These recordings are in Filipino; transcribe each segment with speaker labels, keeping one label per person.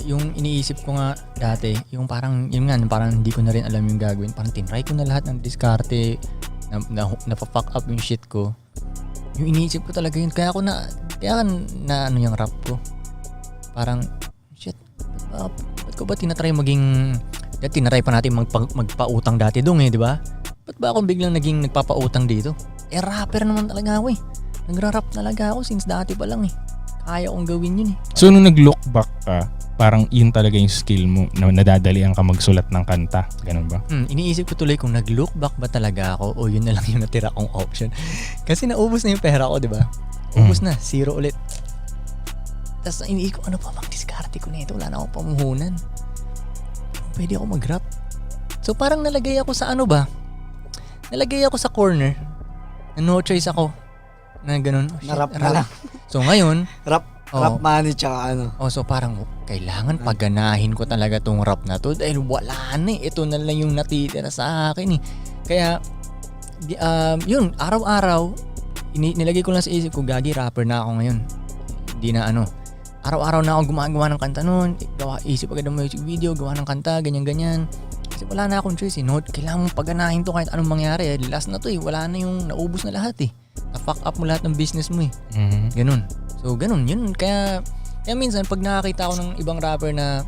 Speaker 1: Yung iniisip ko nga dati, yung parang hindi ko na rin alam yung gagawin. Parang tinry ko na lahat ng diskarte, na-fuck up yung shit ko. Yung iniisip ko talaga yun. Kaya ano yung rap ko. Parang, shit, ba't ko ba tinatry maging, tinatry pa natin magpautang dati dong di ba? Ba't ba ako biglang naging nagpapautang dito? Rapper naman talaga ako Nagra-rap talaga ako since dati pa lang Kaya kong gawin yun
Speaker 2: So nung nag-look back ka, parang yun talaga yung skill mo na nadadalian ka magsulat ng kanta. Ganun ba?
Speaker 1: Iniisip ko tuloy kung nag-look back ba talaga ako o yun na lang yung natira kong option. Kasi naubos na yung pera ko, di ba? Ubos na, zero ulit. Tapos iniisip ko, ano pa bang diskarte ko nito? Wala na akong pamuhunan. Pwede ako mag-rap. So parang nalagay ako sa Nalagay ako sa corner. Na no choice ako. Na ganun.
Speaker 3: Na-rap na lang.
Speaker 1: So ngayon,
Speaker 3: rap money tsaka
Speaker 1: so parang kailangan paganahin ko talaga tong rap na to dahil wala na ito na lang yung natitira sa akin Kaya yun, araw-araw nilagay ko lang sa isip ko, gagi, rapper na ako ngayon. Hindi na araw-araw na ako gumagawa ng kanta noon. Isip agad ng music video, gawa ng kanta, ganyan-ganyan. Kasi wala na akong choice kailangan mong paganahin to kahit anong mangyari last na to wala na yung naubos na lahat na-fuck up mo lahat ng business mo Ganun. So ganun yun. Kaya minsan pag nakakita ako ng ibang rapper na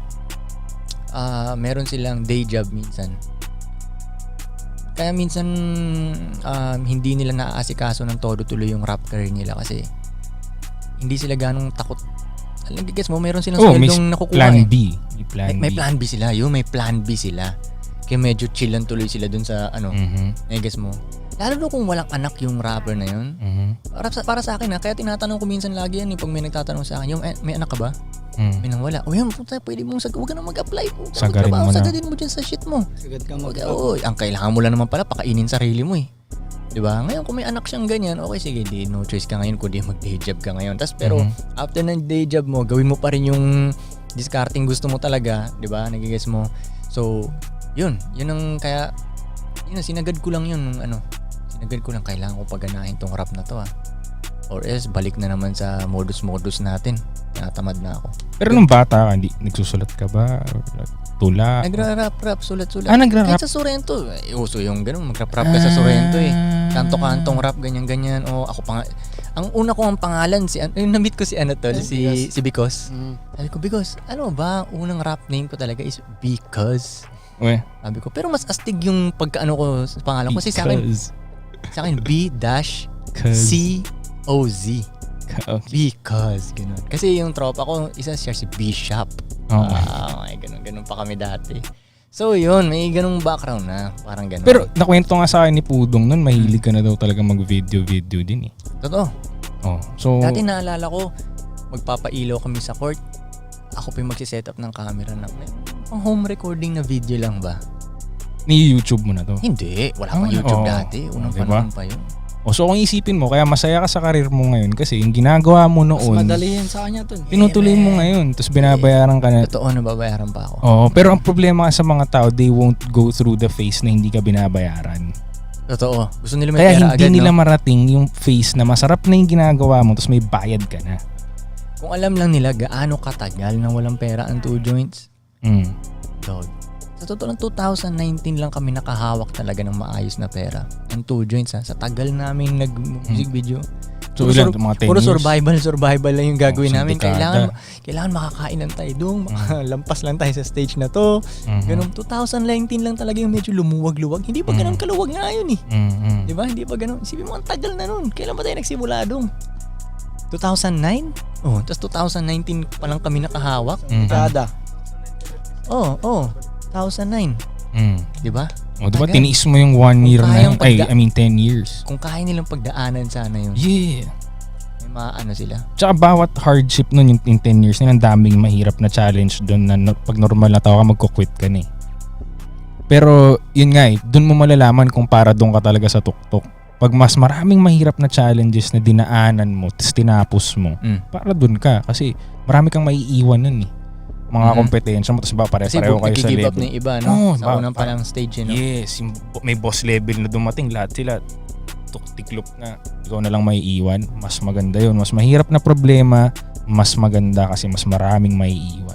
Speaker 1: meron silang day job minsan. Kaya minsan hindi nila naaasikaso ng todo tuloy yung rap career nila kasi hindi sila ganong takot. Alam guess mo, meron silang sweldong nakukuha
Speaker 2: Plan B.
Speaker 1: May plan B sila. May plan B sila. Kaya medyo chillan tuloy sila dun sa guess mo. Lalo na kung walang anak yung rapper na yun. Para sa akin kaya tinatanong ko minsan lagi yan pag may nagtatanong sa akin, may anak ka ba? May nang wala. Yan, pwede mong huwag ka na mag-apply po. Sagadin mo dyan sa shit mo.
Speaker 3: Sagad ka
Speaker 1: ang kailangan mo lang naman pala, pakainin sarili mo Diba? Ngayon kung may anak siyang ganyan, okay sige, no choice ka ngayon kundi mag-day job ka ngayon. Pero after ng day job mo, gawin mo pa rin yung discarding gusto mo talaga, diba? Nagigess mo. So, yun ang kaya sinagad ko lang yun sinagad ko lang kailangan ko paganahin tong rap na to or else balik na naman sa modus natin. Tinatamad na ako.
Speaker 2: Pero nung bata ka, hindi nagsusulat ka ba? Tula?
Speaker 1: Nagra-rap, sulat-sulat.
Speaker 2: Nagra-rap?
Speaker 1: Kahit sa Sorrento. Uso yung ganun, mag-rap ka sa Sorrento Kanto-kantong rap, ganyan-ganyan. Ako ang una ko ang pangalan, na-meet ko si si Bicos. Sabi ko, Bicos, ano ba? Unang rap name ko talaga is Because. Sabi ko, pero mas astig yung pagkaano ko sa pangalan ko. Kasi sa akin B-C-O-Z.
Speaker 2: Okay.
Speaker 1: Because, ganun. Kasi yung tropa ko, isa siya si Bishop. Ganun pa kami dati. So yun, may ganung background na, parang ganun.
Speaker 2: Pero nakwento nga sa akin ni Pudong nun, mahilig ka na daw talaga mag-video din
Speaker 1: Totoo.
Speaker 2: So
Speaker 1: dati naalala ko, magpapailaw kami sa court. Ako pa yung magsiset up ng camera ng pang home recording na video lang ba?
Speaker 2: Ni YouTube mo na to?
Speaker 1: Hindi, wala pang YouTube dati. Unang panahon pa yun.
Speaker 2: So kung isipin mo, kaya masaya ka sa karir mo ngayon kasi yung ginagawa mo noon,
Speaker 3: mas madali yan sa kanya to.
Speaker 2: Tinutuloy mo ngayon, tapos binabayaran ka na.
Speaker 1: Totoo, nababayaran pa ako.
Speaker 2: Pero ang problema sa mga tao, they won't go through the phase na hindi ka binabayaran.
Speaker 1: Totoo. Gusto nila may
Speaker 2: kaya
Speaker 1: pera agad.
Speaker 2: Kaya hindi nila marating yung phase na masarap na yung ginagawa mo, tapos may bayad ka na.
Speaker 1: Kung alam lang nila gaano katagal nang walang pera ang Two Joints. Dog. Sa totoo lang, 2019 lang kami nakahawak talaga ng maayos na pera. Ang Two Joints sa tagal namin nag-music video.
Speaker 2: So ilan, mga 10
Speaker 1: puro
Speaker 2: years?
Speaker 1: survival lang yung gagawin namin.
Speaker 2: Dekada.
Speaker 1: Kailangan makakain lang tayo doon. Lampas lang tayo sa stage na to. Ganun, 2019 lang talaga yung medyo lumuwag-luwag. Hindi pa ganun kaluwag nga yun Di ba? Hindi pa ganun. Isipin mo, ang tagal na nun. Kailan ba tayo nagsimula doon? 2009? Tapos 2019 pa lang kami nakahawak.
Speaker 3: Dekada.
Speaker 1: 2009. Di ba?
Speaker 2: Diba tiniis mo yung 1 year na yun? 10 years.
Speaker 1: Kung kaya nilang pagdaanan sana yun.
Speaker 2: Yeah.
Speaker 1: May maano sila.
Speaker 2: Tsaka bawat hardship nun yung 10 years na ang daming mahirap na challenge doon na pag normal na tao ka magko-quit ka na Pero yun nga doon mo malalaman kung para doon ka talaga sa tuktok. Pag mas maraming mahirap na challenges na dinaanan mo, tapos tinapos mo, para doon ka. Kasi marami kang maiiwan nun mga kompetensya mo, tapos ba pare-pareho kayo sa level. Kasi
Speaker 1: give up na yung iba, no? Sa unang palang stage, no?
Speaker 2: Yes, may boss level na dumating, lahat sila tiklop na. Ikaw na lang maiiwan, mas maganda yun. Mas mahirap na problema, mas maganda kasi mas maraming maiiwan.